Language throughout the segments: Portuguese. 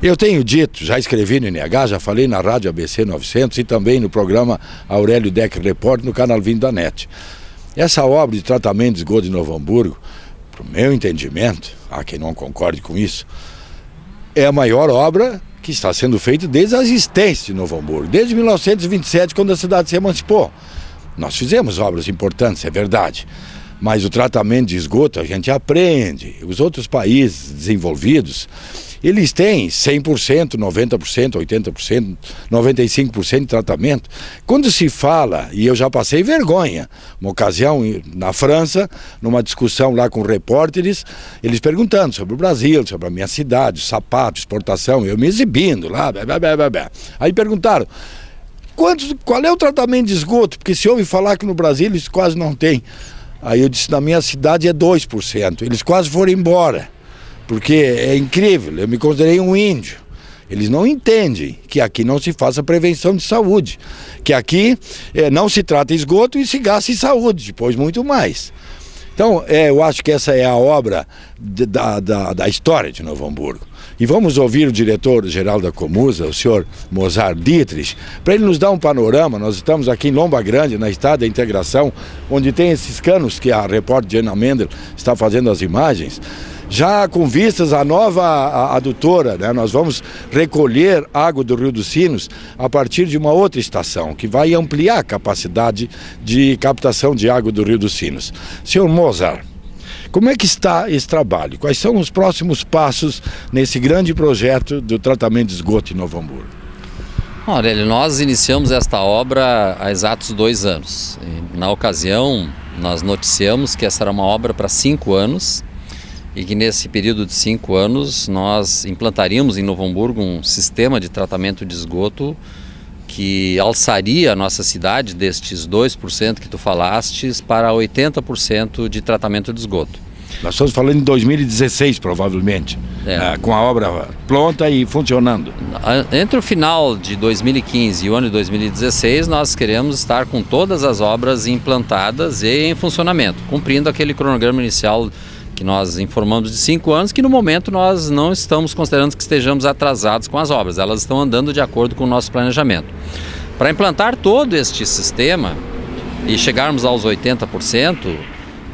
Eu tenho dito, já escrevi no INH, já falei na Rádio ABC 900 e também no programa Aurélio Decker Repórter no canal 20 da NET. Essa obra de tratamento de esgoto de Novo Hamburgo, para o meu entendimento, há quem não concorde com isso, é a maior obra que está sendo feita desde a existência de Novo Hamburgo, desde 1927, quando a cidade se emancipou. Nós fizemos obras importantes, é verdade, mas o tratamento de esgoto a gente aprende. Os outros países desenvolvidos, eles têm 100%, 90%, 80%, 95% de tratamento. Quando se fala, e eu já passei vergonha, uma ocasião na França, numa discussão lá com repórteres, eles perguntando sobre o Brasil, sobre a minha cidade, sapato, exportação, eu me exibindo lá, aí perguntaram, qual é o tratamento de esgoto? Porque se ouve falar que no Brasil eles quase não têm. Aí eu disse, na minha cidade é 2%, eles quase foram embora. Porque é incrível, eu me considerei um índio. Eles não entendem que aqui não se faça prevenção de saúde, que aqui não se trata esgoto e se gasta em saúde, depois muito mais. Então, eu acho que essa é a obra da história de Novo Hamburgo. E vamos ouvir o diretor-geral da Comusa, o senhor Mozart Dietrich, para ele nos dar um panorama. Nós estamos aqui em Lomba Grande, na Estrada da Integração, onde tem esses canos que a repórter Diana Mendel está fazendo as imagens. Já com vistas à nova adutora, né? Nós vamos recolher água do Rio dos Sinos a partir de uma outra estação, que vai ampliar a capacidade de captação de água do Rio dos Sinos. Senhor Mozart, como é que está esse trabalho? Quais são os próximos passos nesse grande projeto do tratamento de esgoto em Novo Hamburgo? Aurélio, nós iniciamos esta obra há exatos 2 anos. Na ocasião, nós noticiamos que essa era uma obra para 5 anos, e que nesse período de 5 anos nós implantaríamos em Novo Hamburgo um sistema de tratamento de esgoto que alçaria a nossa cidade destes 2% que tu falastes para 80% de tratamento de esgoto. Nós estamos falando em 2016, provavelmente, com a obra pronta e funcionando. Entre o final de 2015 e o ano de 2016, nós queremos estar com todas as obras implantadas e em funcionamento, cumprindo aquele cronograma inicial que nós informamos de 5 anos, que no momento nós não estamos considerando que estejamos atrasados com as obras, elas estão andando de acordo com o nosso planejamento. Para implantar todo este sistema e chegarmos aos 80%,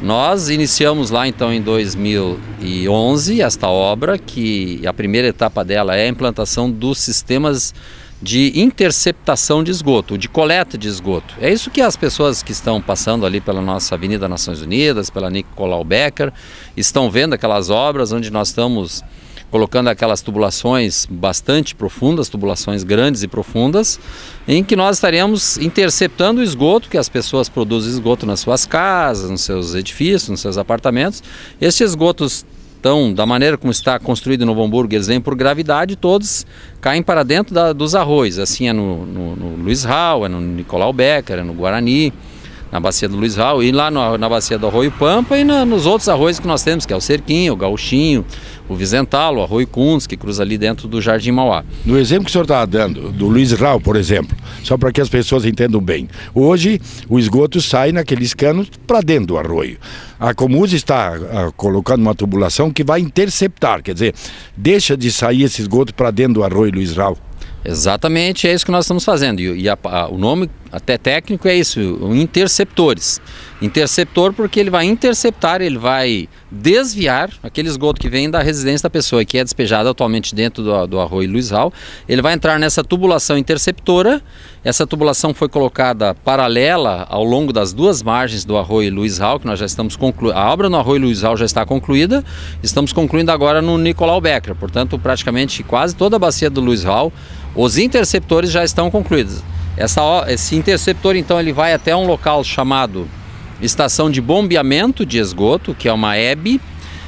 nós iniciamos lá então em 2011 esta obra, que a primeira etapa dela é a implantação dos sistemas de interceptação de esgoto, de coleta de esgoto. É isso que as pessoas que estão passando ali pela nossa Avenida Nações Unidas, pela Nicolau Becker, estão vendo aquelas obras onde nós estamos colocando aquelas tubulações bastante profundas, tubulações grandes e profundas, em que nós estaremos interceptando o esgoto, que as pessoas produzem esgoto nas suas casas, nos seus edifícios, nos seus apartamentos. Estes esgotos, então, da maneira como está construído em Novo Hamburgo, eles vêm por gravidade, todos caem para dentro dos arroios. Assim é no Luiz Rau, é no Nicolau Becker, é no Guarani, na bacia do Luiz Rau, e lá na bacia do Arroio Pampa e nos outros arroios que nós temos, que é o Cerquinho, o Gauchinho, o Vizentalo, o Arroio Kunz, que cruza ali dentro do Jardim Mauá. No exemplo que o senhor está dando, do Luiz Rau, por exemplo, só para que as pessoas entendam bem, hoje o esgoto sai naqueles canos para dentro do arroio. A Comusa está colocando uma tubulação que vai interceptar, quer dizer, deixa de sair esse esgoto para dentro do arroio Luiz Rau. Exatamente, é isso que nós estamos fazendo, e o nome até técnico é isso, interceptores. Interceptor porque ele vai interceptar, ele vai desviar aquele esgoto que vem da residência da pessoa, que é despejado atualmente dentro do arroio Luiz Rau. Ele vai entrar nessa tubulação interceptora. Essa tubulação foi colocada paralela ao longo das 2 margens do arroio Luiz Rau, que nós já estamos concluindo. A obra no arroio Luiz Rau já está concluída, estamos concluindo agora no Nicolau Becker, portanto praticamente quase toda a bacia do Luiz Rau, os interceptores já estão concluídos. Esse interceptor então ele vai até um local chamado Estação de Bombeamento de Esgoto, que é uma EB.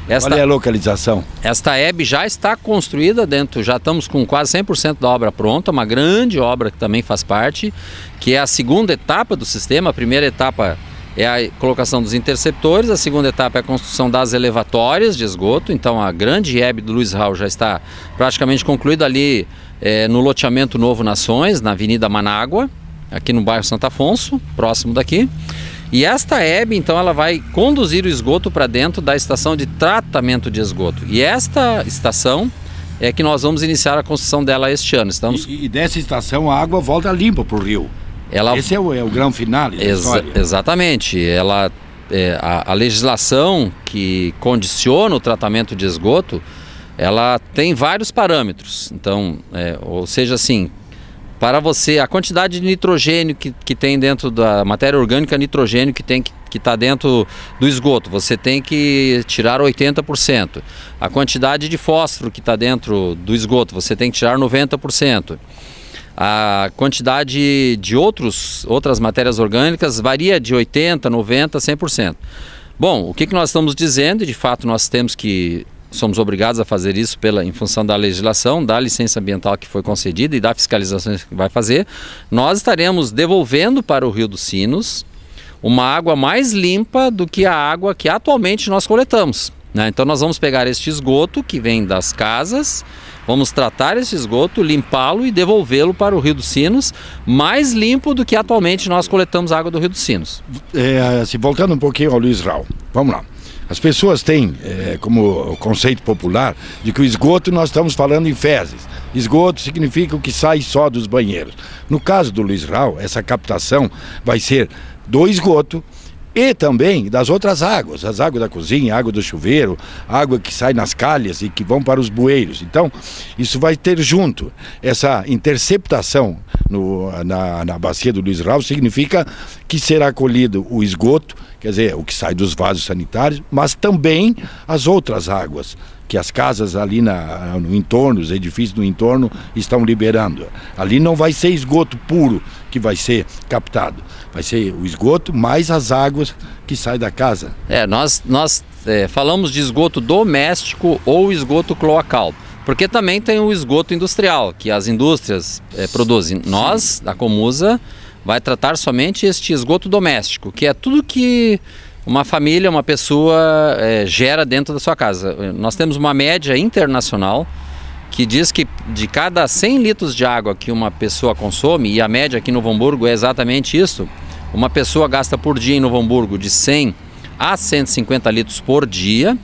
Qual é a localização? Esta EB já está construída dentro, já estamos com quase 100% da obra pronta, uma grande obra que também faz parte, que é a segunda etapa do sistema. A primeira etapa é a colocação dos interceptores, a segunda etapa é a construção das elevatórias de esgoto. Então a grande EB do Luiz Rau já está praticamente concluída ali no loteamento Novo Nações, na Avenida Manágua, aqui no bairro Santo Afonso, próximo daqui. E esta EB, então, ela vai conduzir o esgoto para dentro da estação de tratamento de esgoto. E esta estação é que nós vamos iniciar a construção dela este ano. E dessa estação a água volta limpa para o rio. Esse é o grande final da história. Exatamente. A legislação que condiciona o tratamento de esgoto, ela tem vários parâmetros. Então, ou seja, assim, para você, a quantidade de nitrogênio que tem dentro da matéria orgânica, nitrogênio que está dentro do esgoto, você tem que tirar 80%. A quantidade de fósforo que está dentro do esgoto, você tem que tirar 90%. A quantidade de outras matérias orgânicas varia de 80%, 90%, 100%. Bom, o que nós estamos dizendo, e de fato nós somos obrigados a fazer isso em função da legislação, da licença ambiental que foi concedida e da fiscalização que vai fazer, nós estaremos devolvendo para o Rio dos Sinos uma água mais limpa do que a água que atualmente nós coletamos, né? Então nós vamos pegar este esgoto que vem das casas, vamos tratar esse esgoto, limpá-lo e devolvê-lo para o Rio dos Sinos, mais limpo do que atualmente nós coletamos água do Rio dos Sinos. Voltando um pouquinho ao Luiz Raul, vamos lá. As pessoas têm como conceito popular de que o esgoto nós estamos falando em fezes. Esgoto significa o que sai só dos banheiros. No caso do Luiz Raul, essa captação vai ser do esgoto e também das outras águas, as águas da cozinha, água do chuveiro, água que sai nas calhas e que vão para os bueiros. Então, isso vai ter junto. Essa interceptação na bacia do Luiz Raul significa que será colhido o esgoto, quer dizer, o que sai dos vasos sanitários, mas também as outras águas que as casas ali no entorno, os edifícios no entorno estão liberando. Ali não vai ser esgoto puro que vai ser captado, vai ser o esgoto mais as águas que saem da casa. Nós falamos de esgoto doméstico ou esgoto cloacal, porque também tem o esgoto industrial, que as indústrias produzem. Nós, da Comusa, vai tratar somente este esgoto doméstico, que é tudo que uma família, uma pessoa gera dentro da sua casa. Nós temos uma média internacional que diz que de cada 100 litros de água que uma pessoa consome, e a média aqui no Novo Hamburgo é exatamente isso, uma pessoa gasta por dia em Novo Hamburgo de 100 a 150 litros por dia,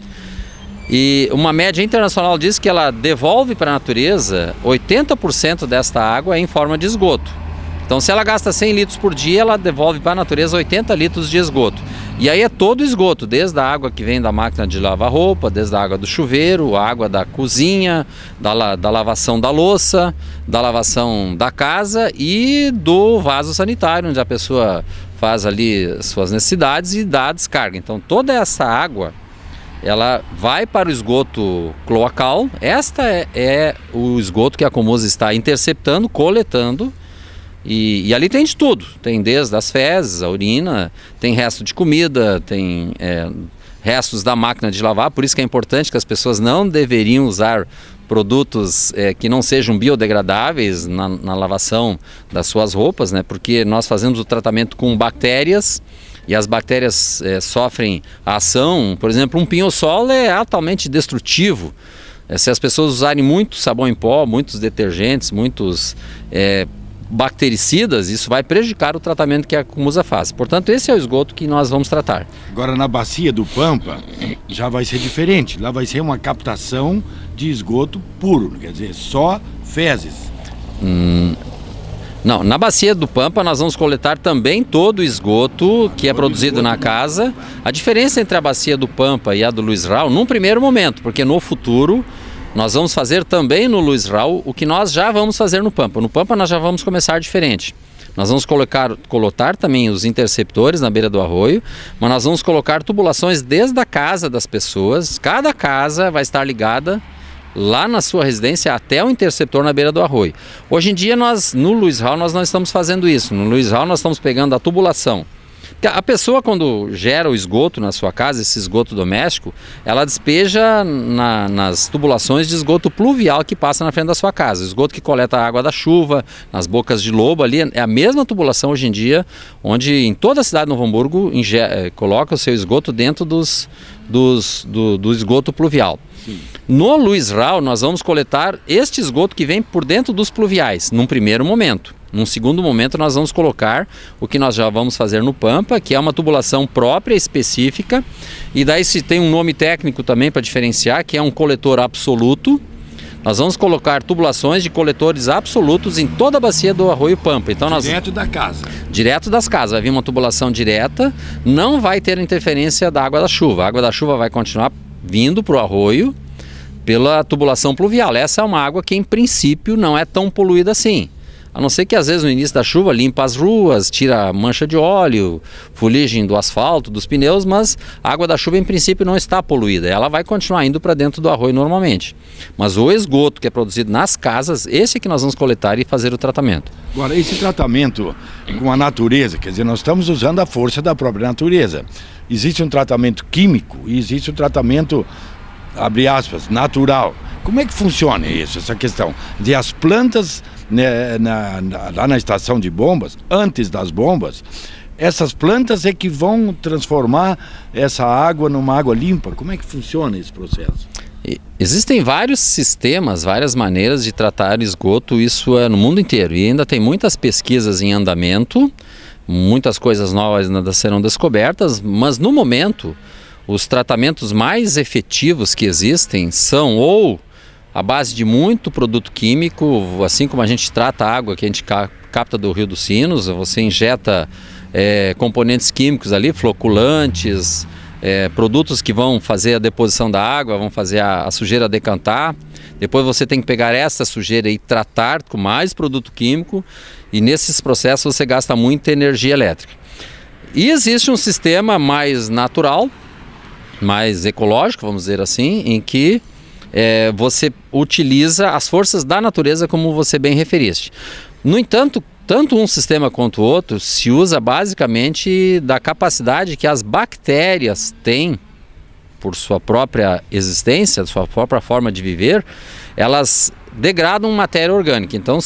e uma média internacional diz que ela devolve para a natureza 80% desta água em forma de esgoto. Então, se ela gasta 100 litros por dia, ela devolve para a natureza 80 litros de esgoto. E aí é todo o esgoto, desde a água que vem da máquina de lavar roupa, desde a água do chuveiro, a água da cozinha, da lavação da louça, da lavação da casa e do vaso sanitário, onde a pessoa faz ali suas necessidades e dá a descarga. Então, toda essa água, ela vai para o esgoto cloacal. Esta é o esgoto que a Comusa está interceptando, coletando. E ali tem de tudo, tem desde as fezes, a urina, tem resto de comida, tem restos da máquina de lavar, por isso que é importante que as pessoas não deveriam usar produtos que não sejam biodegradáveis na lavação das suas roupas, né? Porque nós fazemos o tratamento com bactérias e as bactérias sofrem a ação. Por exemplo, um pinho-sol é altamente destrutivo. Se as pessoas usarem muito sabão em pó, muitos detergentes, muitos bactericidas, isso vai prejudicar o tratamento que a Comusa faz. Portanto, esse é o esgoto que nós vamos tratar. Agora, na bacia do Pampa, já vai ser diferente. Lá vai ser uma captação de esgoto puro, quer dizer, só fezes. Não, na bacia do Pampa nós vamos coletar também todo o esgoto que é produzido na casa. A diferença entre a bacia do Pampa e a do Luiz Raul, num primeiro momento, porque no futuro nós vamos fazer também no Luiz Raul o que nós já vamos fazer no Pampa. No Pampa nós já vamos começar diferente. Nós vamos colocar também os interceptores na beira do arroio, mas nós vamos colocar tubulações desde a casa das pessoas. Cada casa vai estar ligada lá na sua residência até o interceptor na beira do arroio. Hoje em dia no Luiz Raul nós não estamos fazendo isso. No Luiz Raul nós estamos pegando a tubulação. A pessoa, quando gera o esgoto na sua casa, esse esgoto doméstico, ela despeja nas tubulações de esgoto pluvial que passa na frente da sua casa. O esgoto que coleta a água da chuva, nas bocas de lobo ali, é a mesma tubulação hoje em dia, onde em toda a cidade de Novo Hamburgo coloca o seu esgoto dentro do esgoto pluvial. Sim. No Luiz Raul nós vamos coletar este esgoto que vem por dentro dos pluviais, num primeiro momento. Num segundo momento nós vamos colocar o que nós já vamos fazer no Pampa, que é uma tubulação própria, específica, e daí se tem um nome técnico também para diferenciar, que é um coletor absoluto. Nós vamos colocar tubulações de coletores absolutos em toda a bacia do Arroio Pampa. Então, direto da casa? Direto das casas. Vai vir uma tubulação direta, não vai ter interferência da água da chuva. A água da chuva vai continuar vindo para o arroio pela tubulação pluvial. Essa é uma água que, em princípio, não é tão poluída assim. A não ser que, às vezes, no início da chuva, limpa as ruas, tira mancha de óleo, fuligem do asfalto, dos pneus, mas a água da chuva, em princípio, não está poluída. Ela vai continuar indo para dentro do arroio normalmente. Mas o esgoto que é produzido nas casas, esse é que nós vamos coletar e fazer o tratamento. Agora, esse tratamento com a natureza, quer dizer, nós estamos usando a força da própria natureza. Existe um tratamento químico e existe um tratamento, abre aspas, natural. Como é que funciona isso, essa questão de as plantas, né, lá na estação de bombas, antes das bombas, essas plantas é que vão transformar essa água numa água limpa? Como é que funciona esse processo? Existem vários sistemas, várias maneiras de tratar esgoto, isso é no mundo inteiro, e ainda tem muitas pesquisas em andamento, muitas coisas novas ainda serão descobertas, mas no momento os tratamentos mais efetivos que existem são ou a base de muito produto químico, assim como a gente trata a água que a gente capta do Rio dos Sinos, você injeta componentes químicos ali, floculantes, produtos que vão fazer a deposição da água, vão fazer a sujeira decantar. Depois você tem que pegar essa sujeira e tratar com mais produto químico, e nesses processos você gasta muita energia elétrica. E existe um sistema mais natural, mais ecológico, vamos dizer assim, em que você utiliza as forças da natureza, como você bem referiste. No entanto, tanto um sistema quanto o outro se usa basicamente da capacidade que as bactérias têm, por sua própria existência, sua própria forma de viver, elas degradam matéria orgânica. Então,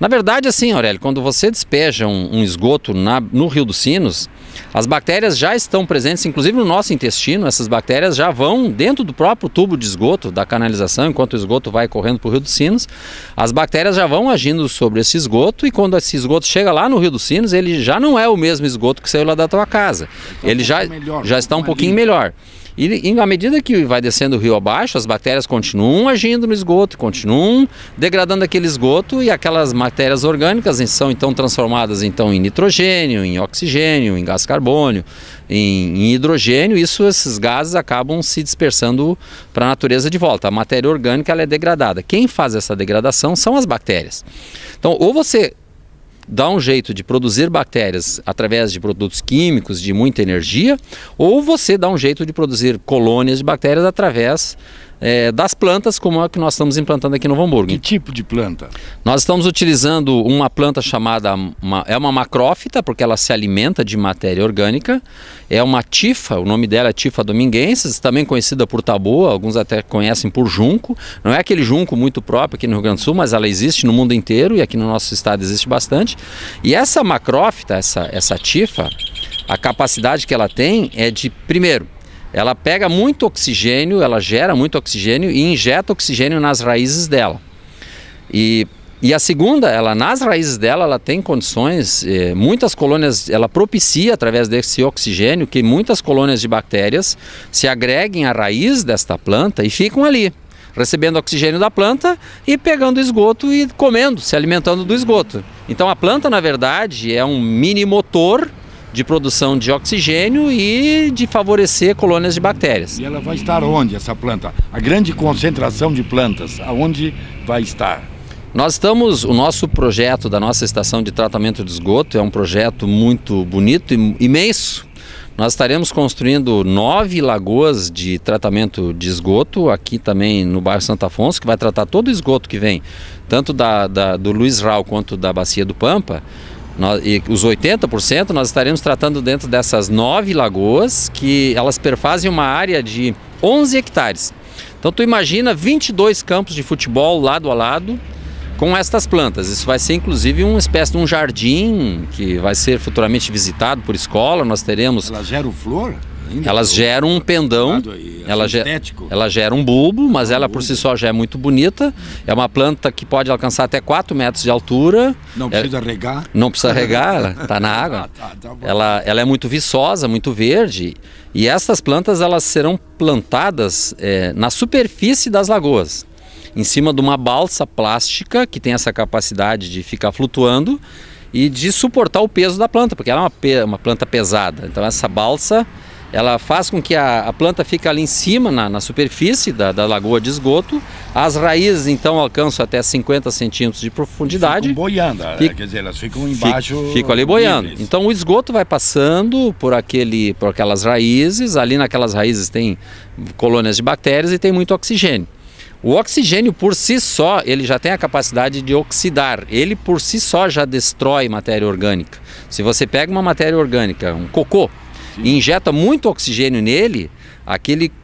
na verdade, assim, Aurélio, quando você despeja um esgoto no Rio dos Sinos, as bactérias já estão presentes, inclusive no nosso intestino. Essas bactérias já vão dentro do próprio tubo de esgoto, da canalização, enquanto o esgoto vai correndo para o Rio dos Sinos. As bactérias já vão agindo sobre esse esgoto, e quando esse esgoto chega lá no Rio dos Sinos, ele já não é o mesmo esgoto que saiu lá da tua casa. Ele já está um pouquinho melhor. E à medida que vai descendo o rio abaixo, as bactérias continuam agindo no esgoto, continuam degradando aquele esgoto, e aquelas matérias orgânicas são então transformadas então em nitrogênio, em oxigênio, em gás carbônio, em hidrogênio. Esses gases acabam se dispersando para a natureza de volta. A matéria orgânica ela é degradada. Quem faz essa degradação são as bactérias. Então, ou você dá um jeito de produzir bactérias através de produtos químicos de muita energia, ou você dá um jeito de produzir colônias de bactérias através das plantas, como é que nós estamos implantando aqui no Novo Hamburgo. Que tipo de planta? Nós estamos utilizando uma planta chamada, é uma macrófita, porque ela se alimenta de matéria orgânica. É uma tifa, o nome dela é Tifa dominguensis, também conhecida por taboa, alguns até conhecem por junco. Não é aquele junco muito próprio aqui no Rio Grande do Sul, mas ela existe no mundo inteiro, e aqui no nosso estado existe bastante. E essa macrófita, essa tifa, a capacidade que ela tem é de, primeiro, ela pega muito oxigênio, ela gera muito oxigênio e injeta oxigênio nas raízes dela. E a segunda, nas raízes dela, ela tem condições, muitas colônias, ela propicia através desse oxigênio que muitas colônias de bactérias se agreguem à raiz desta planta e ficam ali, recebendo oxigênio da planta e pegando esgoto e comendo, se alimentando do esgoto. Então a planta, na verdade, é um mini motor de produção de oxigênio e de favorecer colônias de bactérias. E ela vai estar onde, essa planta? A grande concentração de plantas, aonde vai estar? O nosso projeto da nossa estação de tratamento de esgoto é um projeto muito bonito e imenso. Nós estaremos construindo 9 lagoas de tratamento de esgoto, aqui também no bairro Santo Afonso, que vai tratar todo o esgoto que vem, tanto do Luiz Rau quanto da Bacia do Pampa. E os 80% nós estaremos tratando dentro dessas 9 lagoas, que elas perfazem uma área de 11 hectares. Então tu imagina 22 campos de futebol lado a lado com estas plantas. Isso vai ser inclusive uma espécie de um jardim que vai ser futuramente visitado por escola. Nós teremos... Elas geram flor? Elas geram um pendão, ela gera um bulbo, mas ela por si só já é muito bonita. É uma planta que pode alcançar até 4 metros de altura. Não precisa regar? Não precisa regar, ela está na água. Ela é muito viçosa, muito verde. E essas plantas elas serão plantadas na superfície das lagoas. em cima de uma balsa plástica que tem essa capacidade de ficar flutuando e de suportar o peso da planta, porque ela é uma planta pesada. Então essa balsa, ela faz com que a planta fique ali em cima, na superfície da lagoa de esgoto. As raízes então alcançam até 50 centímetros de profundidade. Ficam boiando, quer dizer, elas ficam embaixo. Ficam ali boiando. livres. Então o esgoto vai passando por aquelas raízes, ali naquelas raízes tem colônias de bactérias e tem muito oxigênio. O oxigênio por si só, ele já tem a capacidade de oxidar, ele por si só já destrói matéria orgânica. Se você pega uma matéria orgânica, um cocô, e injeta muito oxigênio nele,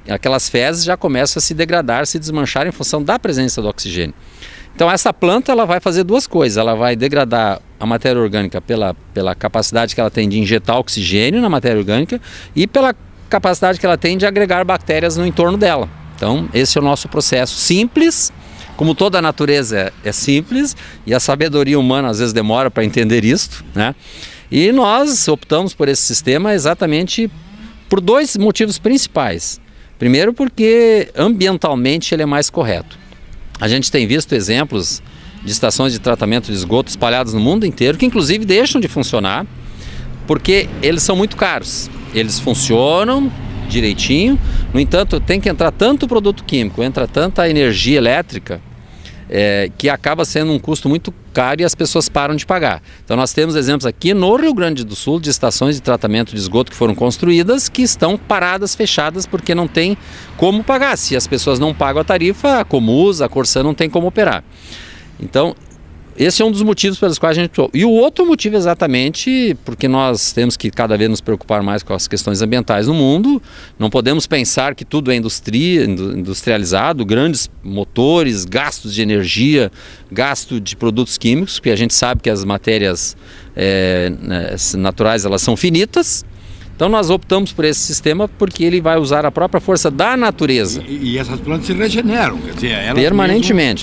aquelas fezes já começam a se degradar, se desmanchar em função da presença do oxigênio. Então essa planta ela vai fazer duas coisas, ela vai degradar a matéria orgânica pela capacidade que ela tem de injetar oxigênio na matéria orgânica e pela capacidade que ela tem de agregar bactérias no entorno dela. Então esse é o nosso processo simples, como toda a natureza é simples e a sabedoria humana às vezes demora para entender isto, né? E nós optamos por esse sistema exatamente por dois motivos principais. Primeiro porque ambientalmente ele é mais correto. A gente tem visto exemplos de estações de tratamento de esgoto espalhadas no mundo inteiro, que inclusive deixam de funcionar, porque eles são muito caros. Eles funcionam direitinho, no entanto tem que entrar tanto produto químico, entra tanta energia elétrica, que acaba sendo um custo muito caro e as pessoas param de pagar. Então nós temos exemplos aqui no Rio Grande do Sul de estações de tratamento de esgoto que foram construídas que estão paradas, fechadas, porque não tem como pagar. Se as pessoas não pagam a tarifa, a Comus, a Corsã não tem como operar. Então esse é um dos motivos pelos quais a gente optou. E o outro motivo exatamente porque nós temos que cada vez nos preocupar mais com as questões ambientais no mundo. Não podemos pensar que tudo é industrializado, grandes motores, gastos de energia, gasto de produtos químicos, porque a gente sabe que as matérias naturais elas são finitas. Então nós optamos por esse sistema porque ele vai usar a própria força da natureza. E essas plantas se regeneram, quer dizer, elas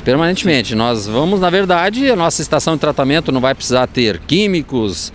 permanentemente. Nós vamos, na verdade, a nossa estação de tratamento não vai precisar ter químicos,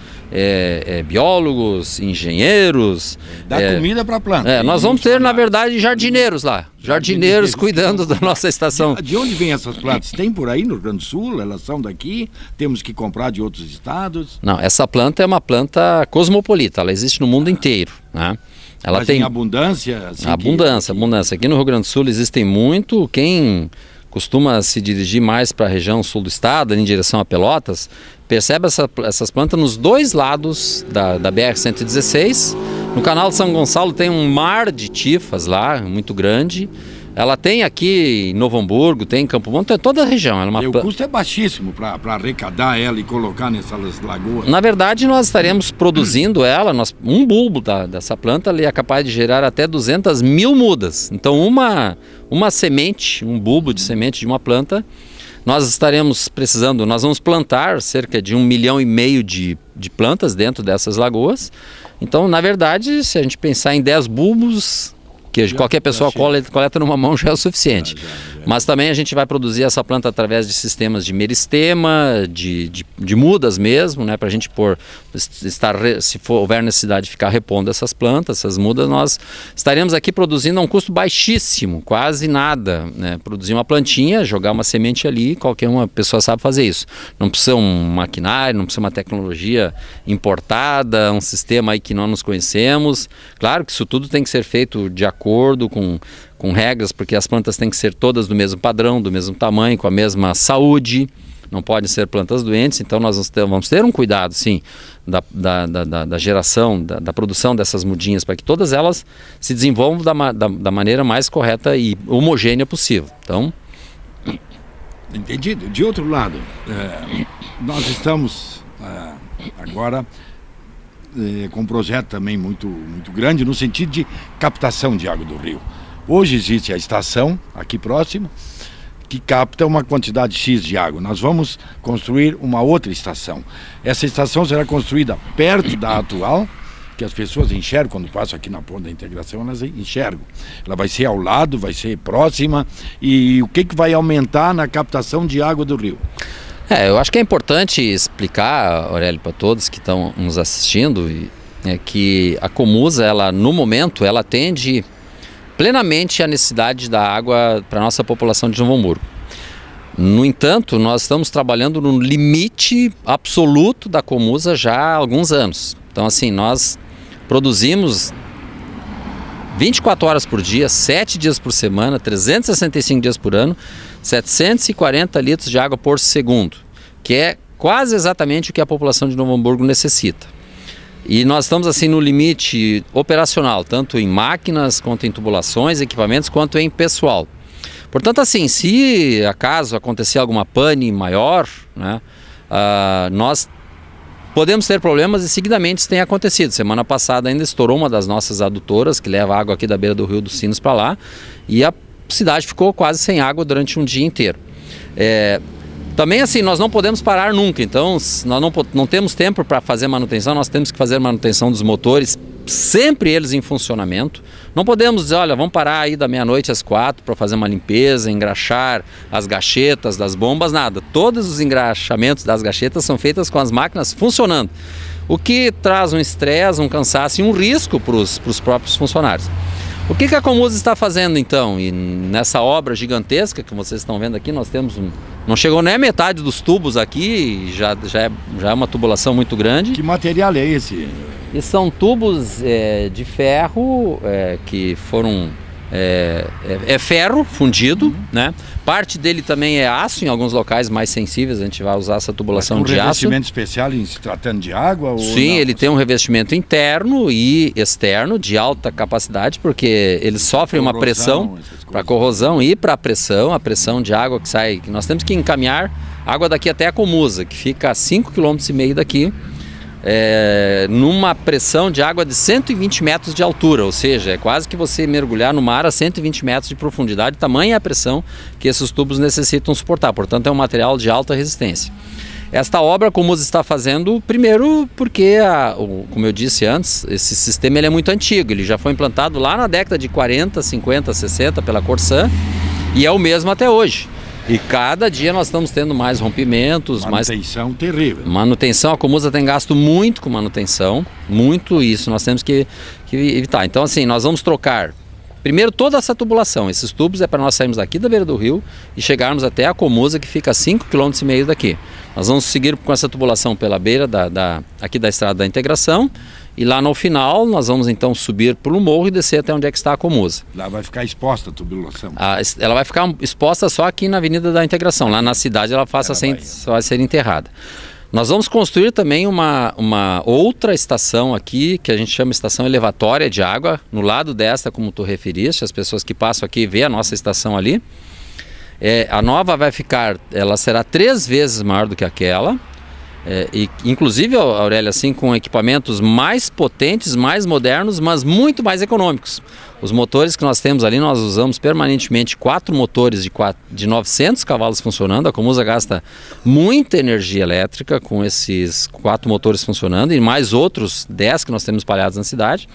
biólogos, engenheiros. Dá comida para a planta. Nós vamos ter, na verdade, jardineiros lá. Jardineiros cuidando da nossa estação. De onde vêm essas plantas? Tem por aí no Rio Grande do Sul? Elas são daqui? Temos que comprar de outros estados? Não, essa planta é uma planta cosmopolita, ela existe no mundo inteiro, né? Ela tem abundância? Assim abundância. Aqui no Rio Grande do Sul existem muito. Quem costuma se dirigir mais para a região sul do estado, em direção a Pelotas, percebe essas plantas nos dois lados da BR-116. No canal de São Gonçalo tem um mar de tifas lá, muito grande. Ela tem aqui em Novo Hamburgo, tem em Campo Bom, tem toda a região. O custo é baixíssimo para arrecadar ela e colocar nessas lagoas. Na verdade, nós estaremos produzindo ela, um bulbo dessa planta é capaz de gerar até 200 mil mudas. Então, uma semente, um bulbo de semente de uma planta, nós estaremos precisando, nós vamos plantar cerca de 1,5 milhão de plantas dentro dessas lagoas. Então, na verdade, se a gente pensar em 10 bulbos, que qualquer pessoa coleta numa mão já é o suficiente. Mas também a gente vai produzir essa planta através de sistemas de meristema, de mudas mesmo, né, para a gente se houver necessidade de ficar repondo essas plantas, essas mudas, nós estaremos aqui produzindo a um custo baixíssimo, quase nada, né, produzir uma plantinha, jogar uma semente ali, qualquer uma pessoa sabe fazer isso. Não precisa um maquinário, não precisa uma tecnologia importada, um sistema aí que nós nos conhecemos. Claro que isso tudo tem que ser feito de acordo com regras, porque as plantas têm que ser todas do mesmo padrão, do mesmo tamanho, com a mesma saúde, não podem ser plantas doentes. Então nós vamos ter um cuidado, sim, da geração, da produção dessas mudinhas, para que todas elas se desenvolvam da maneira mais correta e homogênea possível. Então, entendido. De outro lado, nós estamos agora com um projeto também muito grande no sentido de captação de água do rio. Hoje existe a estação aqui próxima que capta uma quantidade X de água. Nós vamos construir uma outra estação. Essa estação será construída perto da atual, que as pessoas enxergam quando passam aqui na ponta da integração, elas enxergam. Ela vai ser ao lado, vai ser próxima. E o que vai aumentar na captação de água do rio? Eu acho que é importante explicar, Aurélio, para todos que estão nos assistindo, que a Comus, ela, no momento, ela atende plenamente a necessidade da água para a nossa população de Novo Hamburgo. No entanto, nós estamos trabalhando no limite absoluto da Comusa já há alguns anos. Então, assim, nós produzimos 24 horas por dia, 7 dias por semana, 365 dias por ano, 740 litros de água por segundo, que é quase exatamente o que a população de Novo Hamburgo necessita. E nós estamos assim no limite operacional, tanto em máquinas, quanto em tubulações, equipamentos, quanto em pessoal. Portanto, assim, se acaso acontecer alguma pane maior, né, nós podemos ter problemas e seguidamente isso tem acontecido. Semana passada ainda estourou uma das nossas adutoras, que leva água aqui da beira do Rio dos Sinos para lá, e a cidade ficou quase sem água durante um dia inteiro. Também assim, nós não podemos parar nunca, então nós não temos tempo para fazer manutenção, nós temos que fazer manutenção dos motores, sempre eles em funcionamento. Não podemos dizer, olha, vamos parar aí da meia-noite às 4 para fazer uma limpeza, engraxar as gachetas das bombas, nada. Todos os engraxamentos das gachetas são feitos com as máquinas funcionando, o que traz um estresse, um cansaço e um risco para os próprios funcionários. O que a Comusa está fazendo então? E nessa obra gigantesca que vocês estão vendo aqui, nós temos não chegou nem a metade dos tubos aqui, já é uma tubulação muito grande. Que material é esse? E são tubos de ferro que foram... É ferro fundido, né? Parte dele também é aço, em alguns locais mais sensíveis a gente vai usar essa tubulação de aço. Um revestimento especial em se tratando de água? Ou sim, não? Ele tem um revestimento interno e externo de alta capacidade, porque eles sofrem uma pressão para corrosão e para a pressão de água que sai, que nós temos que encaminhar água daqui até a Comusa, que fica a 5,5 km daqui. Numa pressão de água de 120 metros de altura, ou seja, é quase que você mergulhar no mar a 120 metros de profundidade, tamanha a pressão que esses tubos necessitam suportar, portanto é um material de alta resistência. Esta obra a Comusa está fazendo, primeiro porque, como eu disse antes, esse sistema ele é muito antigo, ele já foi implantado lá na década de 40, 50, 60 pela Corsan e é o mesmo até hoje. E cada dia nós estamos tendo mais rompimentos. Manutenção terrível. Manutenção, a Comusa tem gasto muito com manutenção, muito isso, nós temos que evitar. Então assim, nós vamos trocar, primeiro toda essa tubulação, esses tubos é para nós sairmos daqui da beira do rio e chegarmos até a Comusa, que fica a 5,5 km daqui. Nós vamos seguir com essa tubulação pela beira aqui da Estrada da Integração. E lá no final nós vamos então subir pelo morro e descer até onde é que está a Comusa. Lá vai ficar exposta a tubulação? Ela vai ficar exposta só aqui na Avenida da Integração. Lá na cidade ela vai ser enterrada. Nós vamos construir também uma outra estação aqui, que a gente chama estação elevatória de água, no lado desta, como tu referiste, as pessoas que passam aqui vê a nossa estação ali. A nova ela será 3 vezes maior do que aquela. E, inclusive, Aurélio, assim, com equipamentos mais potentes, mais modernos, mas muito mais econômicos. Os motores que nós temos ali, nós usamos permanentemente 4 motores de 900 cavalos funcionando. A Comusa gasta muita energia elétrica com esses 4 motores funcionando e mais outros 10 que nós temos espalhados na cidade.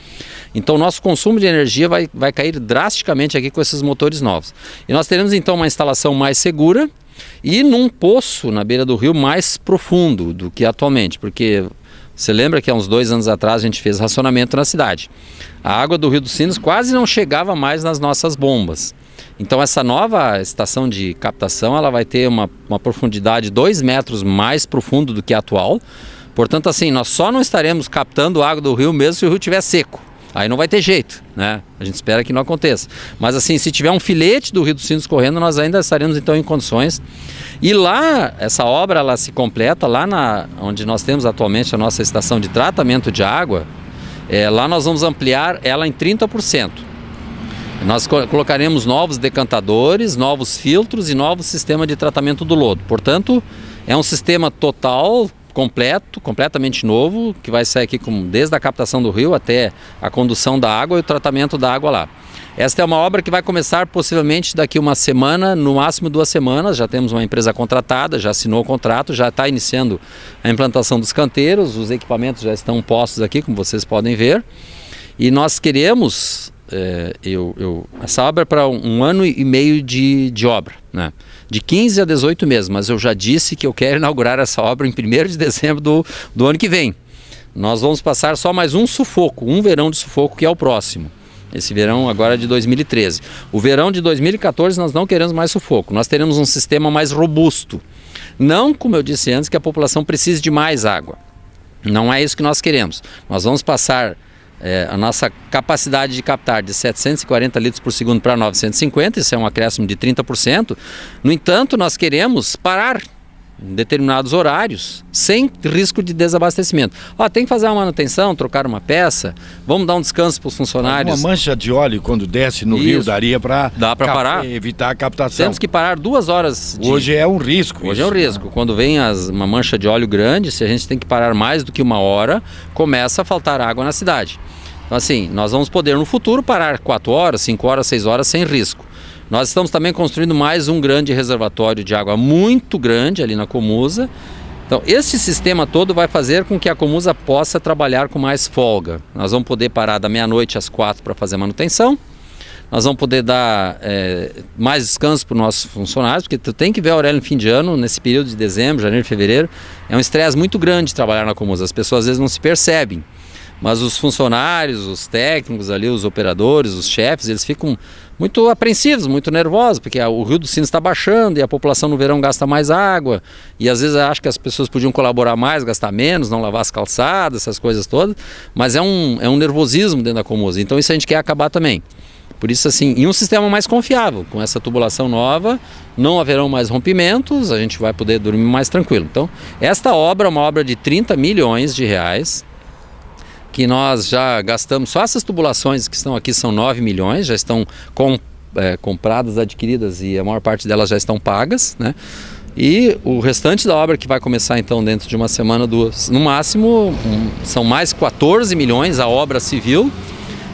Então, o nosso consumo de energia vai cair drasticamente aqui com esses motores novos. E nós teremos, então, uma instalação mais segura e num poço na beira do rio mais profundo do que atualmente, porque você lembra que há uns 2 anos atrás a gente fez racionamento na cidade. A água do Rio dos Sinos quase não chegava mais nas nossas bombas. Então essa nova estação de captação ela vai ter uma profundidade 2 metros mais profundo do que a atual. Portanto, assim, nós só não estaremos captando água do rio mesmo se o rio estiver seco. Aí não vai ter jeito, né? A gente espera que não aconteça. Mas assim, se tiver um filete do Rio dos Sinos correndo, nós ainda estaremos então em condições. E lá, essa obra ela se completa, lá onde nós temos atualmente a nossa estação de tratamento de água, lá nós vamos ampliar ela em 30%. Nós colocaremos novos decantadores, novos filtros e novo sistema de tratamento do lodo. Portanto, é um sistema total, completamente novo, que vai sair aqui desde a captação do rio até a condução da água e o tratamento da água lá. Esta é uma obra que vai começar possivelmente daqui uma semana, no máximo 2 semanas. Já temos uma empresa contratada, já assinou o contrato, já está iniciando a implantação dos canteiros, os equipamentos já estão postos aqui, como vocês podem ver. E nós queremos, essa obra é para 1 ano e meio de obra, né? De 15 a 18 meses, mas eu já disse que eu quero inaugurar essa obra em 1º de dezembro do ano que vem. Nós vamos passar só mais um verão de sufoco, que é o próximo. esse verão agora de 2013. O verão de 2014 nós não queremos mais sufoco, nós teremos um sistema mais robusto. Não, como eu disse antes, que a população precise de mais água. Não é isso que nós queremos. Nós vamos passar a nossa capacidade de captar de 740 litros por segundo para 950, isso é um acréscimo de 30%. No entanto, nós queremos parar em determinados horários, sem risco de desabastecimento. Tem que fazer uma manutenção, trocar uma peça, vamos dar um descanso para os funcionários. Uma mancha de óleo quando desce no rio daria para parar, evitar a captação. Temos que parar 2 horas. Hoje é um risco. Hoje é um risco. Quando vem uma mancha de óleo grande, se a gente tem que parar mais do que 1 hora, começa a faltar água na cidade. Então assim, nós vamos poder no futuro parar 4 horas, 5 horas, 6 horas sem risco. Nós estamos também construindo mais um grande reservatório de água muito grande ali na Comusa. Então esse sistema todo vai fazer com que a Comusa possa trabalhar com mais folga. Nós vamos poder parar da meia-noite às 4 para fazer manutenção. Nós vamos poder dar mais descanso para os nossos funcionários, porque tu tem que ver, Aurélio, no fim de ano, nesse período de dezembro, janeiro e fevereiro, é um estresse muito grande trabalhar na Comusa. As pessoas às vezes não se percebem. Mas os funcionários, os técnicos ali, os operadores, os chefes, eles ficam muito apreensivos, muito nervosos, porque o Rio dos Sinos está baixando e a população no verão gasta mais água. E às vezes acho que as pessoas podiam colaborar mais, gastar menos, não lavar as calçadas, essas coisas todas. Mas é um nervosismo dentro da Comusa. Então isso a gente quer acabar também. Por isso, assim, em um sistema mais confiável, com essa tubulação nova, não haverão mais rompimentos, a gente vai poder dormir mais tranquilo. Então, esta obra é uma obra de 30 milhões de reais, que nós já gastamos, só essas tubulações que estão aqui são 9 milhões, já estão compradas, adquiridas e a maior parte delas já estão pagas, né? E o restante da obra que vai começar então dentro de uma semana, 2, no máximo, são mais 14 milhões a obra civil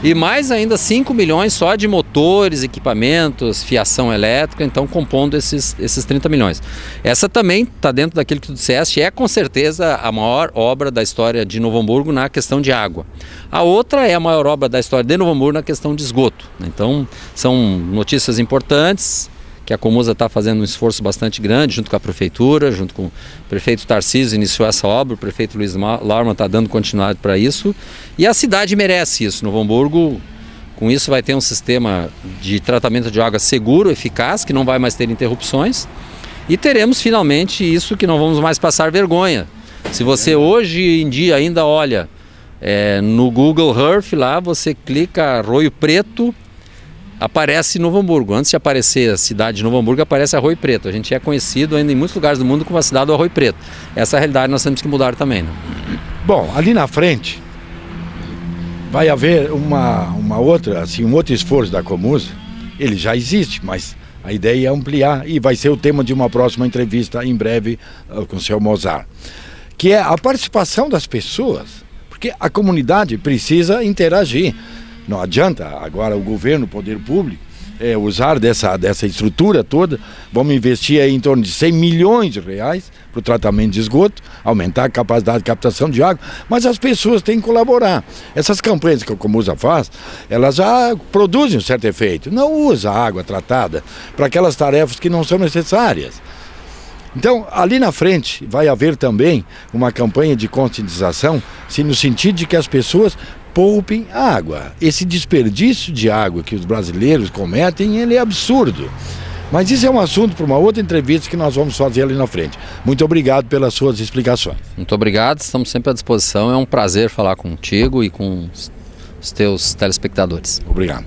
e mais ainda 5 milhões só de motores, equipamentos, fiação elétrica, então compondo esses 30 milhões. Essa também está dentro daquilo que tu disseste, é com certeza a maior obra da história de Novo Hamburgo na questão de água. A outra é a maior obra da história de Novo Hamburgo na questão de esgoto. Então são notícias importantes, que a Comusa está fazendo um esforço bastante grande, junto com a Prefeitura, junto com o prefeito Tarcísio, iniciou essa obra, o prefeito Luiz Laurmann está dando continuidade para isso, e a cidade merece isso. Novo Hamburgo, com isso, vai ter um sistema de tratamento de água seguro, eficaz, que não vai mais ter interrupções, e teremos finalmente isso que não vamos mais passar vergonha. Se você hoje em dia ainda olha no Google Earth, lá você clica Arroio Preto, aparece Novo Hamburgo. Antes de aparecer a cidade de Novo Hamburgo, aparece Arroio Preto. A gente é conhecido ainda em muitos lugares do mundo como a cidade do Arroio Preto. Essa realidade nós temos que mudar também, né? Bom, ali na frente vai haver uma outra, assim, um outro esforço da Comusa. Ele já existe, mas a ideia é ampliar e vai ser o tema de uma próxima entrevista em breve com o senhor Mozart, que é a participação das pessoas, porque a comunidade precisa interagir. Não adianta agora o governo, o poder público, usar dessa estrutura toda. Vamos investir aí em torno de 100 milhões de reais para o tratamento de esgoto, aumentar a capacidade de captação de água, mas as pessoas têm que colaborar. Essas campanhas que a Comusa faz, elas já produzem um certo efeito. Não usa água tratada para aquelas tarefas que não são necessárias. Então, ali na frente vai haver também uma campanha de conscientização, no sentido de que as pessoas poupem água. Esse desperdício de água que os brasileiros cometem, ele é absurdo. Mas isso é um assunto para uma outra entrevista que nós vamos fazer ali na frente. Muito obrigado pelas suas explicações. Muito obrigado, estamos sempre à disposição. É um prazer falar contigo e com os teus telespectadores. Obrigado.